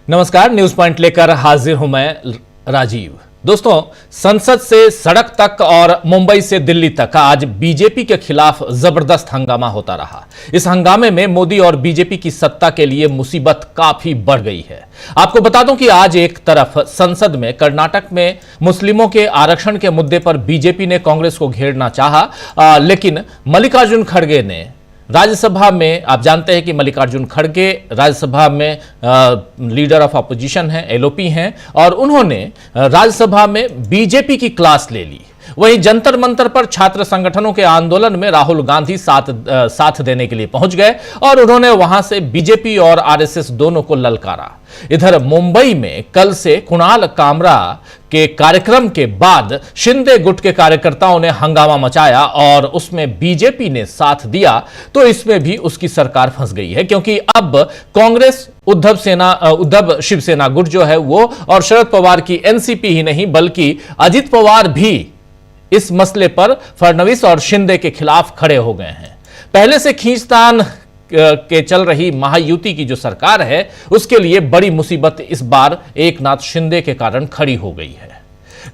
नमस्कार, news point लेकर हाजिर हूं मैं राजीव। दोस्तों, संसद से सड़क तक और मुंबई से दिल्ली तक आज बीजेपी के खिलाफ जबरदस्त हंगामा होता रहा। इस हंगामे में मोदी और बीजेपी की सत्ता के लिए मुसीबत काफी बढ़ गई है। आपको बता दूं कि आज एक तरफ संसद में कर्नाटक में मुस्लिमों के आरक्षण के मुद्दे पर बीजेपी ने कांग्रेस को घेरना चाहा, लेकिन मल्लिकार्जुन खड़गे ने राज्यसभा में, आप जानते हैं कि मल्लिकार्जुन खड़गे राज्यसभा में लीडर ऑफ अपोजिशन हैं, एलओपी हैं, और उन्होंने राज्यसभा में बीजेपी की क्लास ले ली। वहीं जंतर मंतर पर छात्र संगठनों के आंदोलन में राहुल गांधी साथ देने के लिए पहुंच गए और उन्होंने वहां से बीजेपी और आरएसएस दोनों को ललकारा। इधर मुंबई में कल से कुणाल कामरा के कार्यक्रम के बाद शिंदे गुट के कार्यकर्ताओं ने हंगामा मचाया और उसमें बीजेपी ने साथ दिया, तो इसमें भी उसकी सरकार फंस गई है, क्योंकि अब कांग्रेस, उद्धव शिवसेना गुट जो है वो, और शरद पवार की एनसीपी ही नहीं बल्कि अजित पवार भी इस मसले पर फडणवीस और शिंदे के खिलाफ खड़े हो गए हैं। पहले से खींचतान के चल रही महायुति की जो सरकार है, उसके लिए बड़ी मुसीबत इस बार एकनाथ शिंदे के कारण खड़ी हो गई है।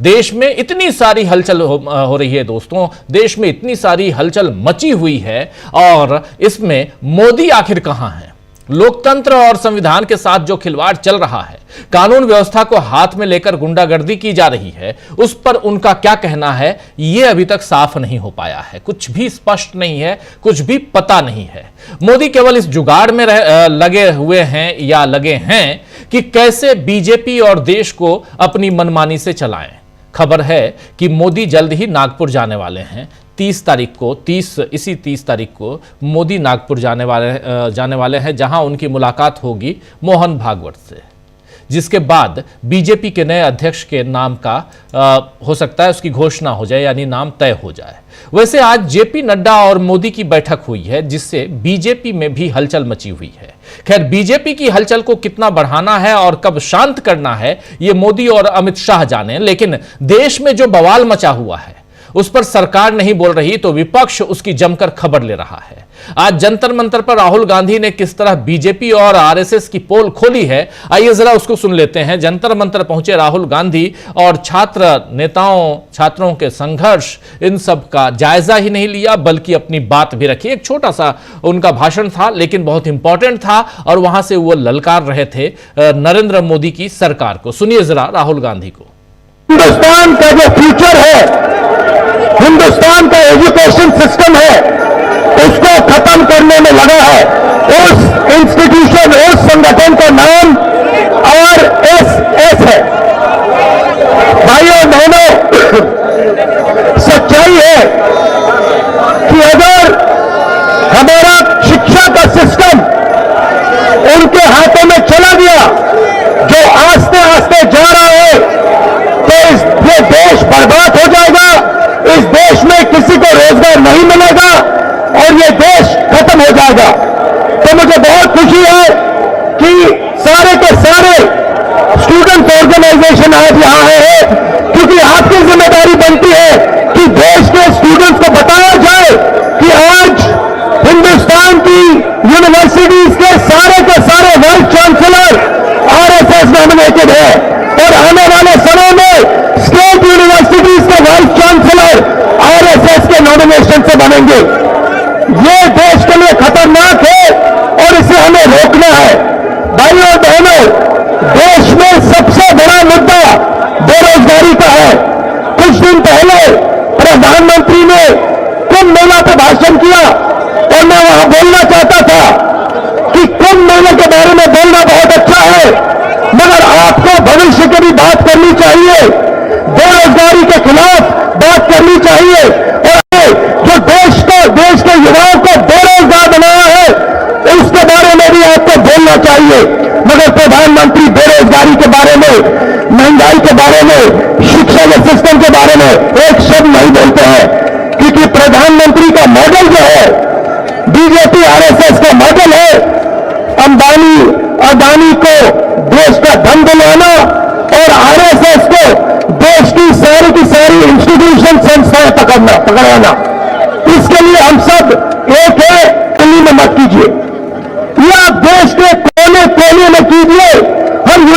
देश में इतनी सारी हलचल हो रही है दोस्तों, देश में इतनी सारी हलचल मची हुई है, और इसमें मोदी आखिर कहां है? लोकतंत्र और संविधान के साथ जो खिलवाड़ चल रहा है, कानून व्यवस्था को हाथ में लेकर गुंडागर्दी की जा रही है, उस पर उनका क्या कहना है, यह अभी तक साफ नहीं हो पाया है। कुछ भी स्पष्ट नहीं है, कुछ भी पता नहीं है। मोदी केवल इस जुगाड़ में लगे हुए हैं या लगे हैं कि कैसे बीजेपी और देश को अपनी मनमानी से चलाएं। खबर है कि मोदी जल्द ही नागपुर जाने वाले हैं। 30 तारीख को मोदी नागपुर जाने वाले हैं, जहां उनकी मुलाकात होगी मोहन भागवत से, जिसके बाद बीजेपी के नए अध्यक्ष के नाम का हो सकता है उसकी घोषणा हो जाए, यानी नाम तय हो जाए। वैसे आज जेपी नड्डा और मोदी की बैठक हुई है, जिससे बीजेपी में भी हलचल मची हुई है। खैर, बीजेपी की हलचल को कितना बढ़ाना है और कब शांत करना है, ये मोदी और अमित शाह जाने, लेकिन देश में जो बवाल मचा हुआ है उस पर सरकार नहीं बोल रही तो विपक्ष उसकी जमकर खबर ले रहा है। आज जंतर मंतर पर राहुल गांधी ने किस तरह बीजेपी और आरएसएस की पोल खोली है, आइए जरा उसको सुन लेते हैं। जंतर मंतर पहुंचे राहुल गांधी और छात्रों के संघर्ष, इन सब का जायजा ही नहीं लिया बल्कि अपनी बात भी रखी। एक छोटा सा उनका भाषण था, लेकिन बहुत इंपॉर्टेंट था, और वहां से वो ललकार रहे थे नरेंद्र मोदी की सरकार को। सुनिए जरा राहुल गांधी को। हिंदुस्तान का जो फ्यूचर है, हिंदुस्तान का एजुकेशन सिस्टम है, उसको खत्म करने में लगा है। उस इंस्टीट्यूशन, उस संगठन का नाम आरएसएस है। भाइयों बहनों, सच्चाई है कि अगर हमारा शिक्षा का सिस्टम उनके हाथों में चला गया, जो आस्ते आस्ते जा रहा है, तो ये देश बर्बाद हो जाएगा। इस देश में किसी को रोजगार नहीं मिलेगा और ये देश खत्म हो जाएगा। तो मुझे बहुत खुशी है कि सारे के सारे स्टूडेंट ऑर्गेनाइजेशन आज यहां हैं, क्योंकि आपकी जिम्मेदारी बनती है कि देश के स्टूडेंट्स को बताया जाए कि आज हिंदुस्तान की यूनिवर्सिटीज के सारे वाइस चांसलर आरएसएस नॉमिनेटेड है, और आने वाले समय में स्टेट यूनिवर्सिटीज के वाइस चांसलर आरएसएस के नॉमिनेशन से बनेंगे। ये देश के लिए खतरनाक है और इसे हमें रोकना है। भाइयों और बहनों, देश में सबसे बड़ा मुद्दा बेरोजगारी का है। कुछ दिन पहले प्रधानमंत्री ने कुंभ मेला पर भाषण किया, और मैं वहां बोलना चाहता था कि कुंभ मेले के बारे में बोलना बहुत अच्छा है, मगर आपको भविष्य की भी बात करनी चाहिए, बेरोजगारी के खिलाफ बात करनी चाहिए, और जो देश के युवाओं को बेरोजगार बनाया है उसके बारे में भी आपको बोलना चाहिए। मगर प्रधानमंत्री बेरोजगारी के बारे में, महंगाई के बारे में, शिक्षा के सिस्टम के बारे में एक शब्द नहीं बोलते हैं, क्योंकि प्रधानमंत्री का मॉडल जो है, बीजेपी आरएसएस का मॉडल है, अदानी को देश का धन दिलाना और आरएसएस को देश की सारी इंस्टीट्यूशन संस्थाएं पकड़ाना। इसके लिए हम सब एक है, दिल्ली में मत कीजिए, या देश के कोने कोने में कीजिए। हम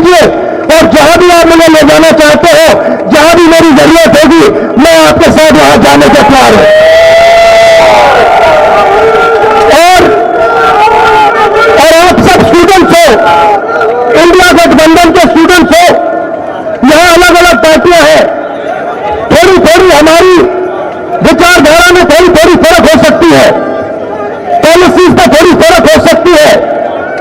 लीजिए और जहां भी आप मुझे ले जाना चाहते हो, जहां भी मेरी जरूरत होगी, मैं आपके साथ वहां जाने के तैयार हूं। और आप सब स्टूडेंट्स हो, इंडिया गठबंधन के स्टूडेंट्स हो, यहां अलग अलग पार्टियां हैं, थोड़ी थोड़ी हमारी विचारधारा में थोड़ी थोड़ी फर्क हो सकती है, पॉलिसीज में थोड़ी फर्क हो सकती है।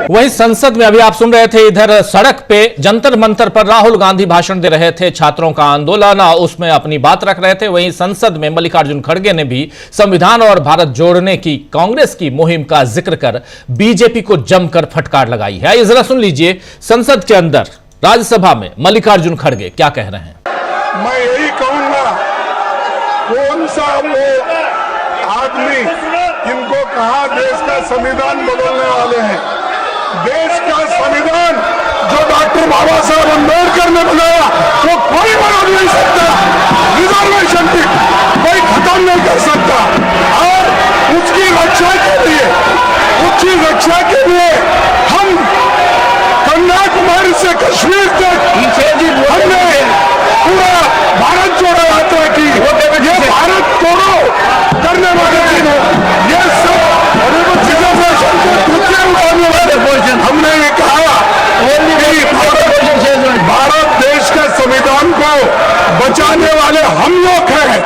वहीं संसद में अभी आप सुन रहे थे, इधर सड़क पे जंतर मंतर पर राहुल गांधी भाषण दे रहे थे, छात्रों का आंदोलन, उसमें अपनी बात रख रहे थे। वहीं संसद में मल्लिकार्जुन खड़गे ने भी संविधान और भारत जोड़ने की कांग्रेस की मुहिम का जिक्र कर बीजेपी को जमकर फटकार लगाई है। ये जरा सुन लीजिए संसद के अंदर राज्यसभा में मल्लिकार्जुन खड़गे क्या कह रहे हैं। मैं यही कहूंगा, कौन सा वो आदमी इनको कहा देश का संविधान बदलने वाले हैं। देश का संविधान जो डॉक्टर बाबा साहब अम्बेडकर ने बनाया वो कोई बदल नहीं सकता, रिजर्वेशन की कोई खत्म नहीं कर सकता। और उसकी रक्षा के लिए हम कन्याकुमारी से कश्मीर तक हमने पूरा भारत जोड़ो यात्रा की। ये भारत जोड़ो करने वाले दिन है, ये सब रिजर्वेशन को दूसरे उठाने वाले हमने ये कहा कि भारत देश के संविधान को बचाने वाले हम लोग हैं।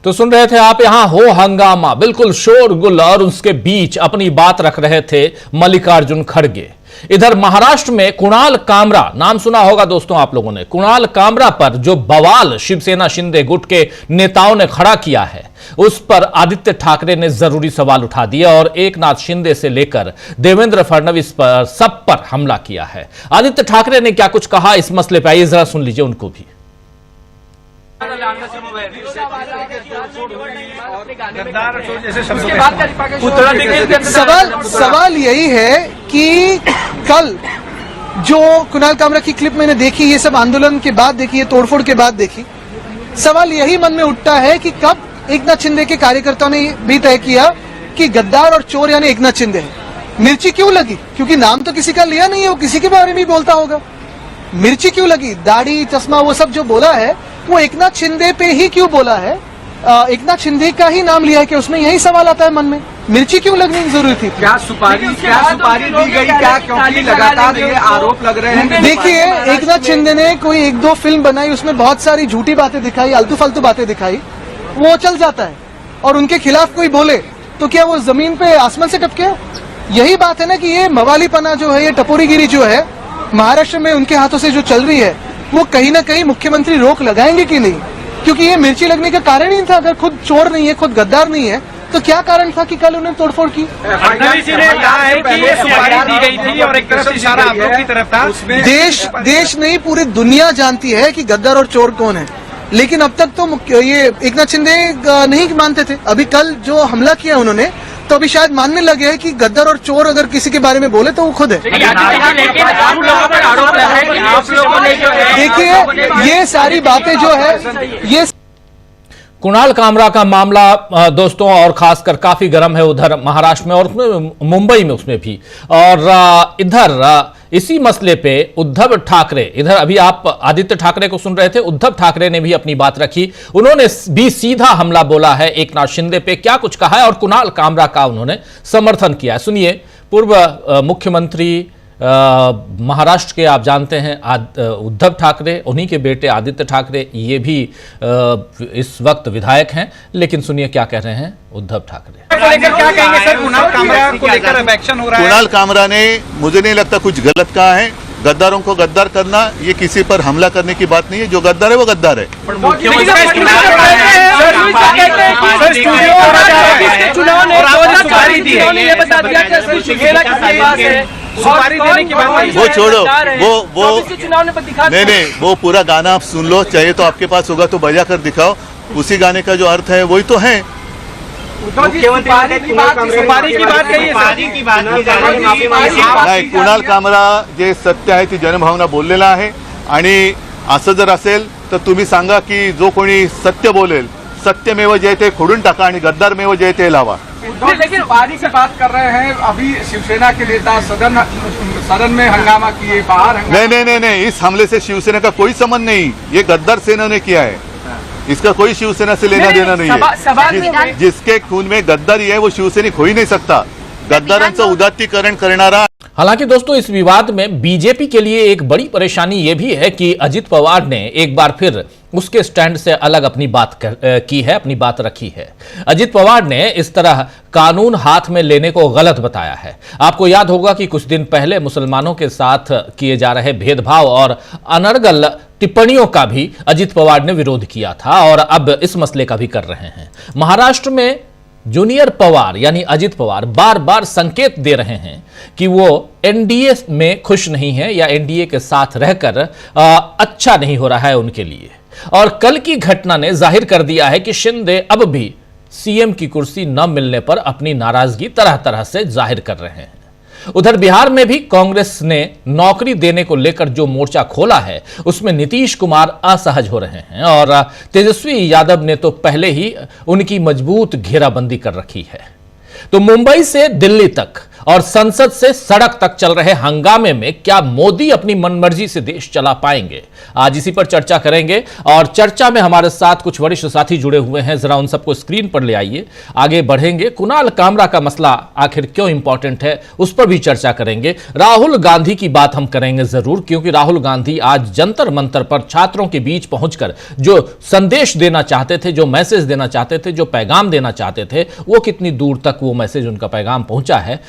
तो सुन रहे थे आप, यहां हो हंगामा, बिल्कुल शोरगुल, और उसके बीच अपनी बात रख रहे थे मल्लिकार्जुन खड़गे। इधर महाराष्ट्र में कुणाल कामरा, नाम सुना होगा दोस्तों आप लोगों ने, कुणाल कामरा पर जो बवाल शिवसेना शिंदे गुट के नेताओं ने खड़ा किया है, उस पर आदित्य ठाकरे ने जरूरी सवाल उठा दिया और एकनाथ शिंदे से लेकर देवेंद्र फडणवीस पर सब पर हमला किया है। आदित्य ठाकरे ने क्या कुछ कहा इस मसले पर, आइए जरा सुन लीजिए उनको भी। सवाल यही है कि कल जो कुणाल कामरा की क्लिप मैंने देखी, ये सब आंदोलन के बाद देखी, ये तोड़फोड़ के बाद देखी, सवाल यही मन में उठता है कि कब एकनाथ शिंदे के कार्यकर्ताओं ने भी तय किया कि गद्दार और चोर यानी एकनाथ शिंदे है। मिर्ची क्यों लगी? क्योंकि नाम तो किसी का लिया नहीं है, वो किसी के बारे में ही बोलता होगा। मिर्ची क्यों लगी? दाढ़ी, चश्मा, वो सब जो बोला है वो एकनाथ शिंदे पे ही क्यों बोला है? एकनाथ शिंदे का ही नाम लिया है कि उसमें यही सवाल आता है मन में, मिर्ची क्यों लगने की जरूरत थी? क्या सुपारी दी गई क्या? क्योंकि लगातार ये आरोप लग रहे हैं। देखिए, एकनाथ शिंदे ने कोई एक दो फिल्म बनाई, उसमें बहुत सारी झूठी बातें दिखाई, आलतू फालतू बातें दिखाई, वो चल जाता है। और उनके खिलाफ कोई बोले तो क्या वो जमीन पे आसमान से टपके? यही बात है ना कि ये मवालीपना जो है, ये टपोरीगिरी जो है महाराष्ट्र में उनके हाथों से जो चल रही है, वो कहीं ना कहीं मुख्यमंत्री रोक लगाएंगे कि नहीं? क्योंकि ये मिर्ची लगने का कारण ही था। अगर खुद चोर नहीं है, खुद गद्दार नहीं है, तो क्या कारण था कि कल उन्होंने तोड़फोड़ की? देश नहीं, पूरी दुनिया जानती है कि गद्दार और चोर कौन है, लेकिन अब तक तो ये एकनाथ शिंदे नहीं मानते थे। अभी कल जो हमला किया उन्होंने, तो अभी शायद मानने लगे हैं कि गद्दार और चोर अगर किसी के बारे में बोले तो वो खुद है। देखिए, ये सारी बातें जो है, ये कुणाल कामरा का मामला दोस्तों और खासकर काफी गर्म है उधर महाराष्ट्र में और मुंबई में उसमें भी। और इधर इसी मसले पे उद्धव ठाकरे, इधर अभी आप आदित्य ठाकरे को सुन रहे थे, उद्धव ठाकरे ने भी अपनी बात रखी। उन्होंने भी सीधा हमला बोला है एकनाथ शिंदे पे, क्या कुछ कहा है और कुणाल कामरा का उन्होंने समर्थन किया है। सुनिए, पूर्व मुख्यमंत्री महाराष्ट्र के आप जानते हैं उद्धव ठाकरे, उन्हीं के बेटे आदित्य ठाकरे, ये भी इस वक्त विधायक हैं, लेकिन सुनिए क्या कह रहे हैं उद्धव ठाकरे। क्या कहेंगे सर, कुणाल कामरा को लेकर अब एक्शन हो रहा है? कुणाल कामरा ने, मुझे नहीं लगता कुछ गलत कहा है। गद्दारों को गद्दार करना, ये किसी पर हमला करने की बात नहीं है। जो गद्दार है वो गद्दार है। वो छोड़ो, वो नहीं, वो पूरा गाना आप सुन लो, चाहिए तो आपके पास होगा तो बजा कर दिखाओ। उसी गाने का जो अर्थ है वही तो है। नाही, कुणाल कामरा जे सत्य आहे ती जनभावना बोललेला आहे आणि असं जर असेल तर तुम्ही सांगा की जो कोणी सत्य बोलेल, सत्यमेव जयते खोडून टाका आणि गद्दारमेव जयते लावा। उद्धव जी सुपारी की बात कर रहे हैं, अभी शिवसेना के नेता सदन में हंगामा किए, बाहर नहीं, इस हमले से शिवसेना का कोई संबंध नहीं, ये गद्दार सेना ने किया है, इसका कोई शिवसेना से लेना देना नहीं है। जिसके खून में गद्दारी है वो शिवसैनिक हो ही नहीं सकता, गद्दारांचं उदात्तीकरण करणारा। हालांकि दोस्तों, इस विवाद में बीजेपी के लिए एक बड़ी परेशानी यह भी है कि अजित पवार ने एक बार फिर उसके स्टैंड से अलग अपनी बात की है, अपनी बात रखी है। अजित पवार ने इस तरह कानून हाथ में लेने को गलत बताया है। आपको याद होगा कि कुछ दिन पहले मुसलमानों के साथ किए जा रहे भेदभाव और अनर्गल टिप्पणियों का भी अजित पवार ने विरोध किया था और अब इस मसले का भी कर रहे हैं। महाराष्ट्र में जूनियर पवार यानी अजित पवार बार बार संकेत दे रहे हैं कि वो एनडीए में खुश नहीं है या एनडीए के साथ रहकर अच्छा नहीं हो रहा है उनके लिए। और कल की घटना ने जाहिर कर दिया है कि शिंदे अब भी सीएम की कुर्सी न मिलने पर अपनी नाराजगी तरह तरह से जाहिर कर रहे हैं। उधर बिहार में भी कांग्रेस ने नौकरी देने को लेकर जो मोर्चा खोला है उसमें नीतीश कुमार असहज हो रहे हैं और तेजस्वी यादव ने तो पहले ही उनकी मजबूत घेराबंदी कर रखी है। तो मुंबई से दिल्ली तक और संसद से सड़क तक चल रहे हंगामे में क्या मोदी अपनी मनमर्जी से देश चला पाएंगे? आज इसी पर चर्चा करेंगे और चर्चा में हमारे साथ कुछ वरिष्ठ साथी जुड़े हुए हैं। जरा उन सबको स्क्रीन पर ले आइए, आगे बढ़ेंगे। कुणाल कामरा का मसला आखिर क्यों इंपॉर्टेंट है उस पर भी चर्चा करेंगे। राहुल गांधी की बात हम करेंगे जरूर, क्योंकि राहुल गांधी आज जंतर मंतर पर छात्रों के बीच पहुंचकर जो संदेश देना चाहते थे, जो मैसेज देना चाहते थे, जो पैगाम देना चाहते थे, वो कितनी दूर तक वो मैसेज, उनका पैगाम पहुंचा है,